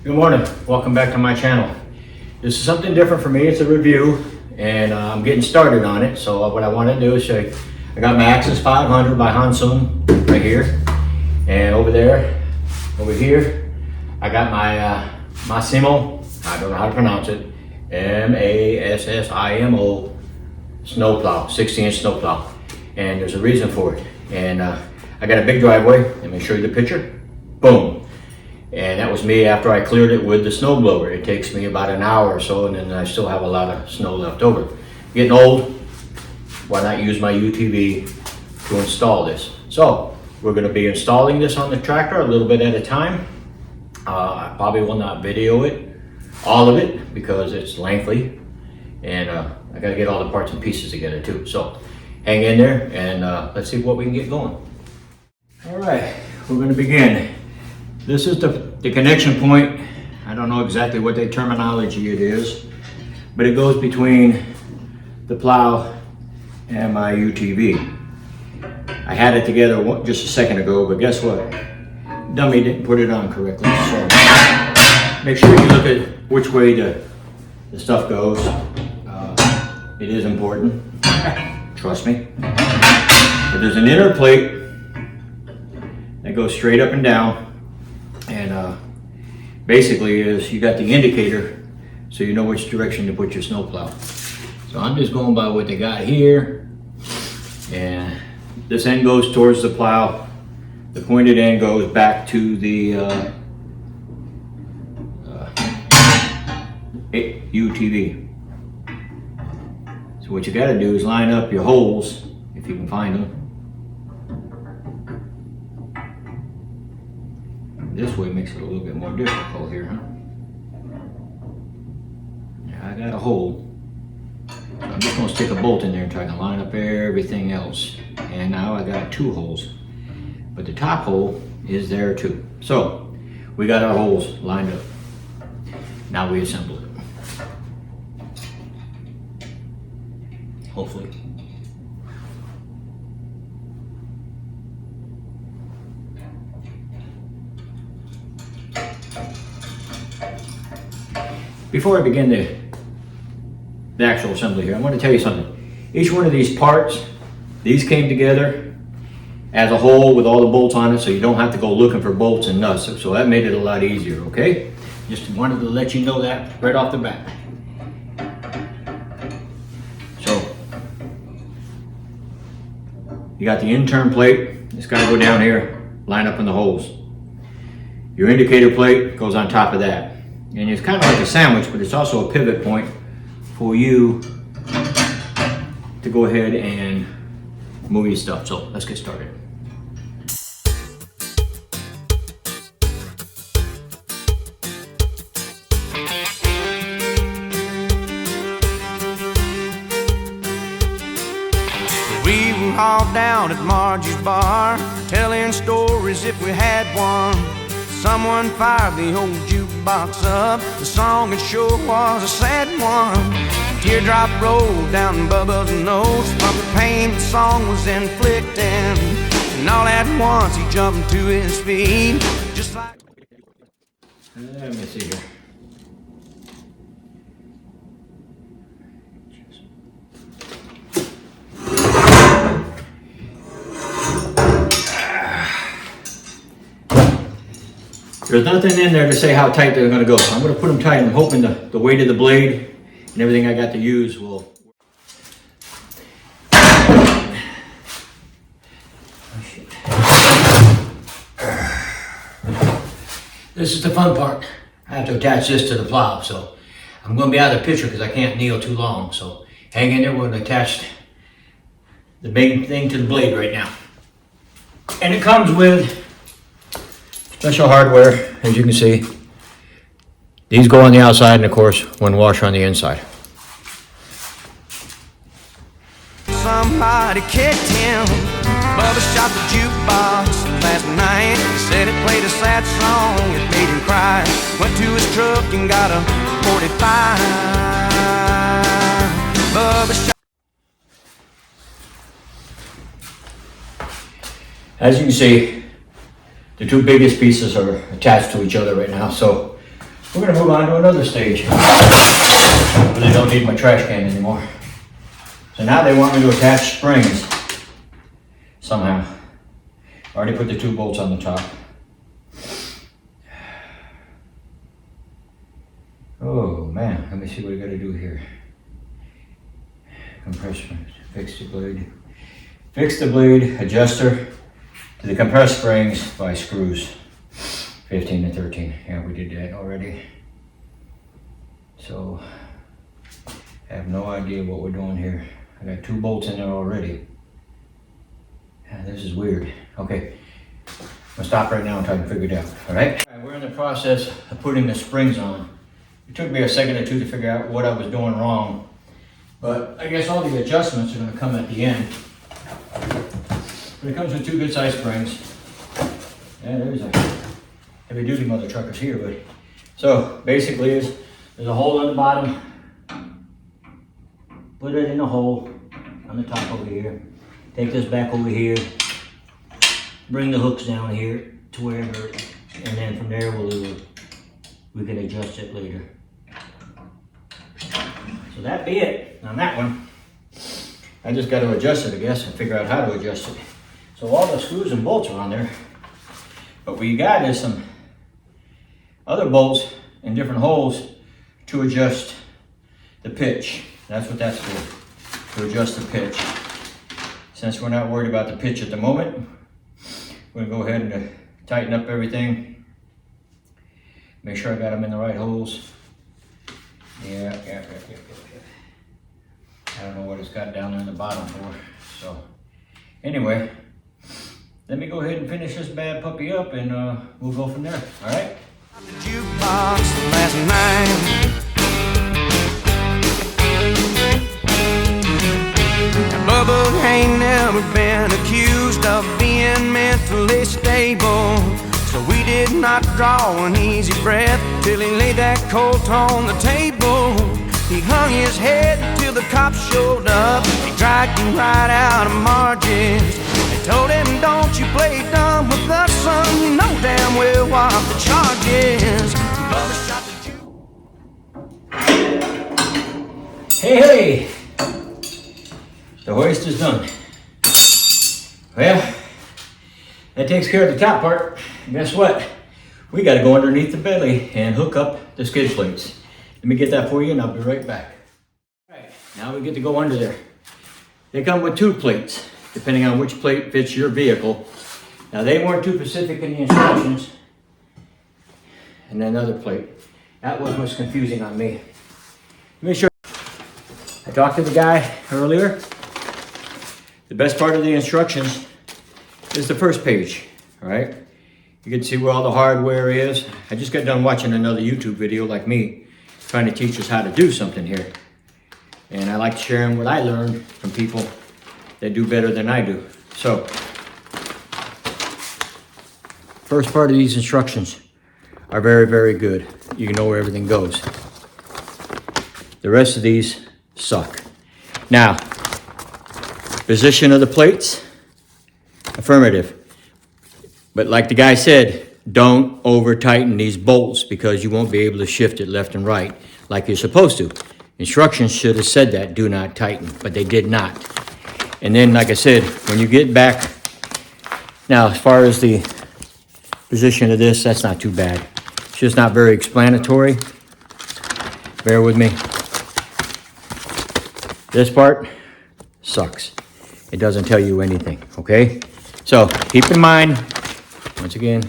Good morning, welcome back to my channel. This is something different for me, it's a review and I'm getting started on it. So what I want to do is show you, I got my Axis 500 by Hansun right here. And over here, I got my Massimo, I don't know how to pronounce it, Massimo snowplow, 60-inch snowplow. And there's a reason for it. And I got a big driveway, let me show you the picture, boom. And that was me after I cleared it with the snow blower. It takes me about an hour or so, and then I still have a lot of snow left over. Getting old, why not use my UTV to install this? So we're going to be installing this on the tractor a little bit at a time. I probably will not video it, all of it, because it's lengthy, and I got to get all the parts and pieces together too. So hang in there, and let's see what we can get going. All right, we're going to begin. This is the connection point. I don't know exactly what the terminology it is, but it goes between the plow and my UTV. I had it together just a second ago, but guess what? Dummy didn't put it on correctly. So make sure you look at which way the stuff goes. It is important, trust me. But there's an inner plate that goes straight up and down. And basically is you got the indicator so you know which direction to put your snowplow. So I'm just going by what they got here, and this end goes towards the plow, the pointed end goes back to the UTV. So what you got to do is line up your holes if you can find them. This way makes it a little bit more difficult here, huh? Yeah, I got a hole. So I'm just gonna stick a bolt in there and try to line up everything else. And now I got two holes. But the top hole is there too. So we got our holes lined up. Now we assemble it. Hopefully. Before I begin the actual assembly here, I want to tell you something. Each one of these parts, these came together as a whole with all the bolts on it, so you don't have to go looking for bolts and nuts. So that made it a lot easier, okay? Just wanted to let you know that right off the bat. So, you got the intern plate. It's got to go down here, line up in the holes. Your indicator plate goes on top of that. And it's kind of like a sandwich, but it's also a pivot point for you to go ahead and move your stuff. So let's get started. We were all down at Margie's bar, telling stories if we had one. Someone fired the old jukebox up. The song it sure was a sad one. A teardrop rolled down Bubba's nose from the pain the song was inflicting. And all at once he jumped to his feet, just like... Let me see here. There's nothing in there to say how tight they're going to go. So I'm going to put them tight. I'm hoping the weight of the blade and everything I got to use will. This is the fun part. I have to attach this to the plow. So I'm going to be out of the picture because I can't kneel too long. So hang in there. We're going to attach the big thing to the blade right now. And it comes with special hardware, as you can see. These go on the outside, and of course, one washer on the inside. Somebody kicked him. Bubba shot the jukebox last night. Said it played a sad song, it made him cry. Went to his truck and got a 45. Bubba shot. As you can see, the two biggest pieces are attached to each other right now. So We're gonna move on to another stage. Where they don't need my trash can anymore. So now they want me to attach springs somehow. Already put the 2 bolts on the top. Oh man, let me see what I gotta do here. Compressor, fix the blade. Fix the blade adjuster to the compressed springs by screws. 15 and 13, yeah, we did that already. So, I have no idea what we're doing here. I got 2 bolts in there already. Yeah, this is weird. Okay, I'll stop right now and try to figure it out, all right? We're in the process of putting the springs on. It took me a second or two to figure out what I was doing wrong, but I guess all the adjustments are gonna come at the end. But it comes with 2 good sized springs. Yeah, there's a heavy duty mother truckers here, but so basically there's a hole on the bottom. Put it in the hole on the top over here. Take this back over here. Bring the hooks down here to wherever, and then from there we can adjust it later. So that'd be it on that one. I just got to adjust it, I guess, and figure out how to adjust it. So all the screws and bolts are on there. But what you got is some other bolts in different holes to adjust the pitch. That's what that's for, to adjust the pitch. Since we're not worried about the pitch at the moment, we're gonna go ahead and tighten up everything. Make sure I got them in the right holes. Yeah. I don't know what it's got down there in the bottom for. So anyway, let me go ahead and finish this bad puppy up, and we'll go from there, all right? The jukebox last night. Now, Bubba ain't never been accused of being mentally stable, so we did not draw an easy breath till he laid that colt on the table. He hung his head till the cops showed up. He dragged him right out of Marge's. They told him, don't you play dumb with us, son. You know damn well what the charge is. Bubba shot the juke. Hey! The hoist is done. Well, that takes care of the top part. And guess what? We gotta go underneath the belly and hook up the skid plates. Let me get that for you and I'll be right back. All right, now we get to go under there. They come with 2 plates, depending on which plate fits your vehicle. Now they weren't too specific in the instructions. And then another plate. That one was confusing on me. Let me show you. I talked to the guy earlier. The best part of the instructions is the first page, all right? You can see where all the hardware is. I just got done watching another YouTube video like me, trying to teach us how to do something here. And I like sharing what I learned from people that do better than I do. So, first part of these instructions are very, very good. You know where everything goes. The rest of these suck. Now, position of the plates, affirmative. But like the guy said, don't over tighten these bolts because you won't be able to shift it left and right like you're supposed to. Instructions should have said that, do not tighten, but they did not. And then, like I said, when you get back, now as far as the position of this, that's not too bad. It's just not very explanatory. Bear with me. This part sucks. It doesn't tell you anything, okay? So keep in mind, once again,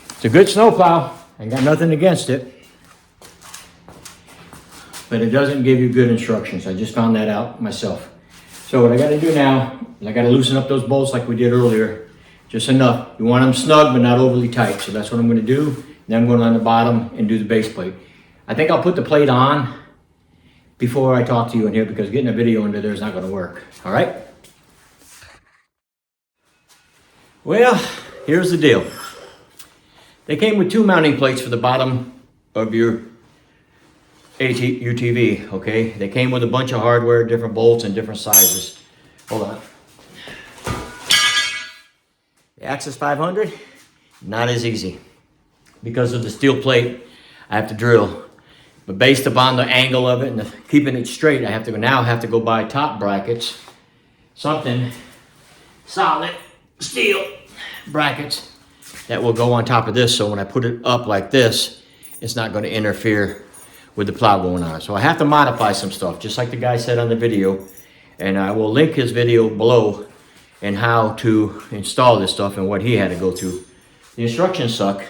it's a good snowplow. I got nothing against it. But it doesn't give you good instructions. I just found that out myself. So what I gotta do now is I gotta loosen up those bolts like we did earlier. Just enough. You want them snug but not overly tight. So that's what I'm gonna do. Then I'm going on the bottom and do the base plate. I think I'll put the plate on before I talk to you in here because getting a video into there is not gonna work. All right? Well, here's the deal. They came with 2 mounting plates for the bottom of your UTV, okay? They came with a bunch of hardware, different bolts and different sizes. Hold on. The Axis 500, not as easy. Because of the steel plate, I have to drill. But based upon the angle of it and keeping it straight, I have to go buy top brackets, something solid steel brackets that will go on top of this. So when I put it up like this, it's not going to interfere with the plow going on. So I have to modify some stuff, just like the guy said on the video. And I will link his video below and how to install this stuff and what he had to go through. The instructions suck.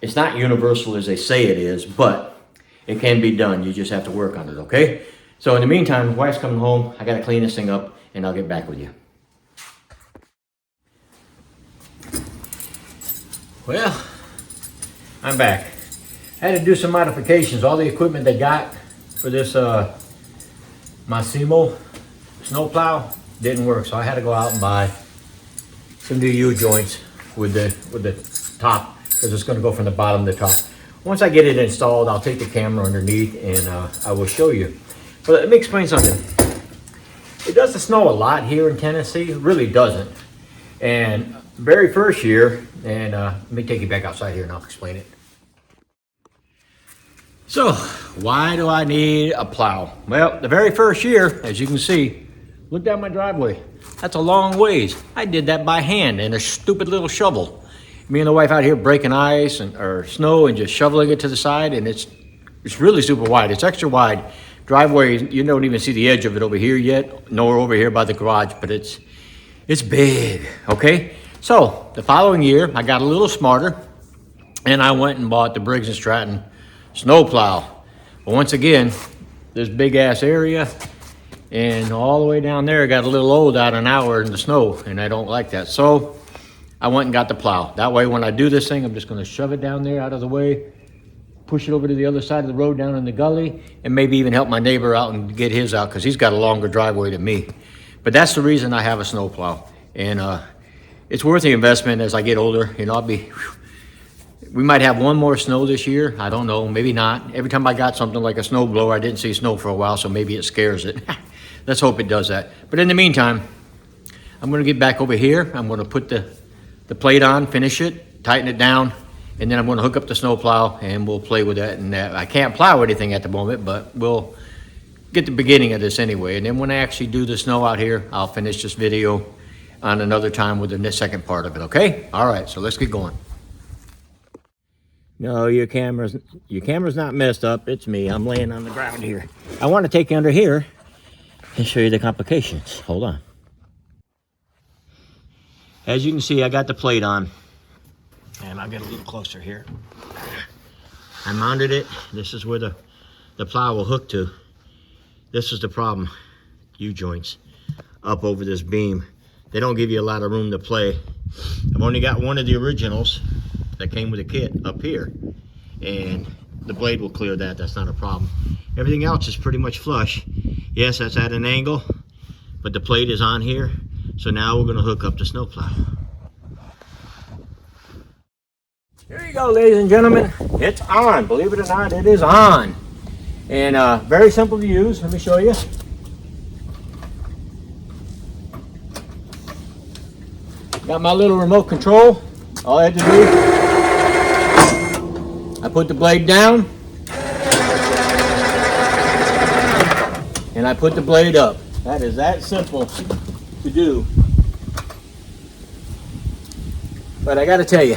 It's not universal as they say it is, but it can be done. You just have to work on it, okay? So in the meantime, wife's coming home. I gotta clean this thing up and I'll get back with you. Well, I'm back. I had to do some modifications. All the equipment they got for this Massimo snowplow didn't work, so I had to go out and buy some new U-joints with the top, because it's going to go from the bottom to the top. Once I get it installed, I'll take the camera underneath and I will show you. But let me explain something. It doesn't snow a lot here in Tennessee. It really doesn't. And very first year, and let me take you back outside here and I'll explain it. So, why do I need a plow? Well, the very first year, as you can see, look down my driveway. That's a long ways. I did that by hand in a stupid little shovel. Me and the wife out here breaking ice or snow and just shoveling it to the side, and it's really super wide. It's extra wide. Driveway, you don't even see the edge of it over here yet, nor over here by the garage, but it's big, okay? So, the following year, I got a little smarter, and I went and bought the Briggs & Stratton snowplow. But once again, this big ass area, and all the way down there, got a little old out an hour in the snow, and I don't like that. So, I went and got the plow. That way, when I do this thing, I'm just gonna shove it down there out of the way, push it over to the other side of the road down in the gully, and maybe even help my neighbor out and get his out, because he's got a longer driveway than me. But that's the reason I have a snowplow. And it's worth the investment as I get older. You know, we might have one more snow this year. I don't know, maybe not. Every time I got something like a snow blower, I didn't see snow for a while, so maybe it scares it. Let's hope it does that. But in the meantime, I'm gonna get back over here. I'm gonna put the plate on, finish it, tighten it down, and then I'm gonna hook up the snowplow and we'll play with that. And I can't plow anything at the moment, but we'll get the beginning of this anyway. And then when I actually do the snow out here, I'll finish this video on another time with the second part of it, okay? All right, so let's get going. No, your camera's not messed up. It's me. I'm laying on the ground here. I want to take you under here and show you the complications. Hold on. As you can see, I got the plate on, and I'll get a little closer here. I mounted it. This is where the plow will hook to. This is the problem. U-joints up over this beam. They don't give you a lot of room to play. I've only got one of the originals that came with a kit up here, and the blade will clear that. That's not a problem. Everything else is pretty much flush. Yes, that's at an angle, but the plate is on here. So now we're gonna hook up the snowplow. Here you go, ladies and gentlemen. It's on. Believe it or not, it is on. And very simple to use. Let me show you. Got my little remote control. All I had to do, I put the blade down, and I put the blade up. That is that simple to do. But I gotta tell you,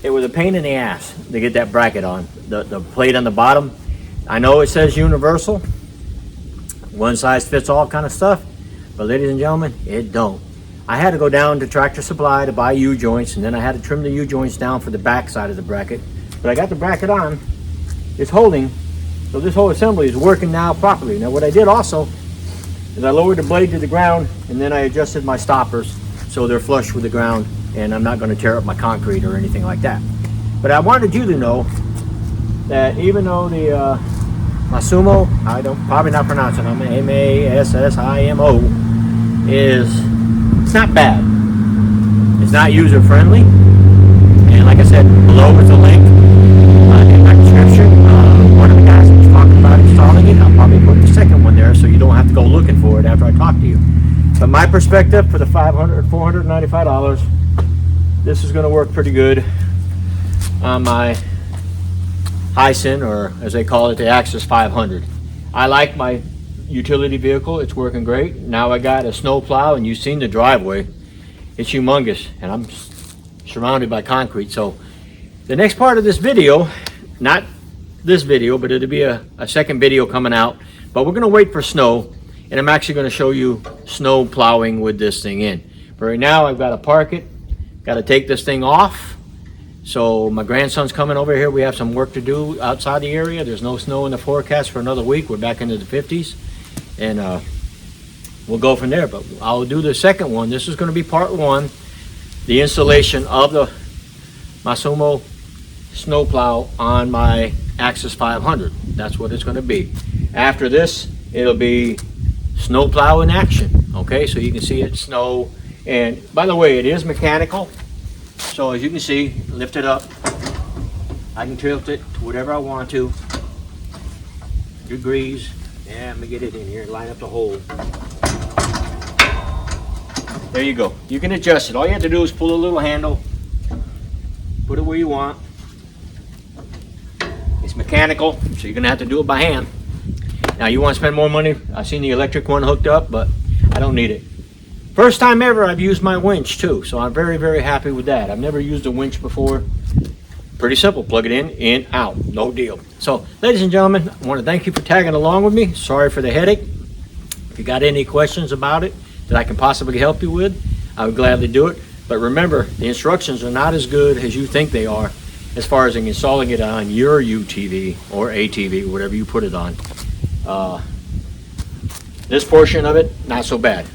it was a pain in the ass to get that bracket on. The plate on the bottom, I know it says universal, one size fits all kind of stuff, but ladies and gentlemen, it don't. I had to go down to Tractor Supply to buy U-joints, and then I had to trim the U-joints down for the back side of the bracket. But I got the bracket on, it's holding, so this whole assembly is working now properly. Now what I did also is I lowered the blade to the ground, and then I adjusted my stoppers so they're flush with the ground, and I'm not going to tear up my concrete or anything like that. But I wanted you to know that even though the Massimo, I don't probably not pronounce it, I'm Massimo, it's not bad. It's not user friendly, and like I said, below is a link in my description. One of the guys was talking about installing it. I'll probably put the second one there so you don't have to go looking for it after I talk to you. But my perspective, for the $495, this is going to work pretty good on my Hyson, or as they call it, the Axis 500. I like my utility vehicle. It's working great. Now I got a snow plow, and you've seen the driveway. It's humongous, and I'm surrounded by concrete. So the next part of this video, not this video, but it'll be a second video coming out, but we're gonna wait for snow, and I'm actually gonna show you snow plowing with this thing in. But right now I've got to park it, got to take this thing off. So my grandson's coming over here. We have some work to do outside the area. There's no snow in the forecast for another week. We're back into the 50s, and we'll go from there. But I'll do the second one. This is going to be part one, the installation of the Massimo snowplow on my Axis 500. That's what it's going to be. After this, it'll be snowplow in action. Okay, so you can see it snow. And by the way, it is mechanical. So as you can see, lift it up. I can tilt it to whatever I want to. Degrees. Yeah, let me get it in here, line up the hole. There you go. You can adjust it. All you have to do is pull a little handle, put it where you want. It's mechanical, so you're gonna have to do it by hand. Now you want to spend more money? I've seen the electric one hooked up, but I don't need it. First time ever I've used my winch too, so I'm very, very happy with that. I've never used a winch before. Pretty simple, plug it in, out, no deal. So, ladies and gentlemen, I want to thank you for tagging along with me. Sorry for the headache. If you got any questions about it that I can possibly help you with, I would gladly do it. But remember, the instructions are not as good as you think they are as far as installing it on your UTV or ATV, whatever you put it on. This portion of it, not so bad.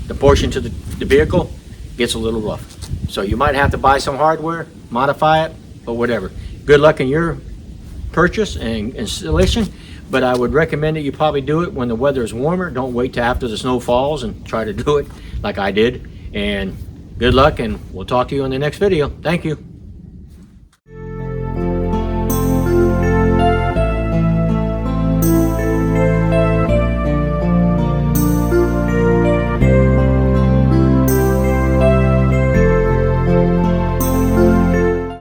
The portion to the vehicle gets a little rough. So you might have to buy some hardware, modify it, but whatever. Good luck in your purchase and installation, but I would recommend that you probably do it when the weather is warmer. Don't wait till after the snow falls and try to do it like I did. And good luck, and we'll talk to you in the next video. Thank you.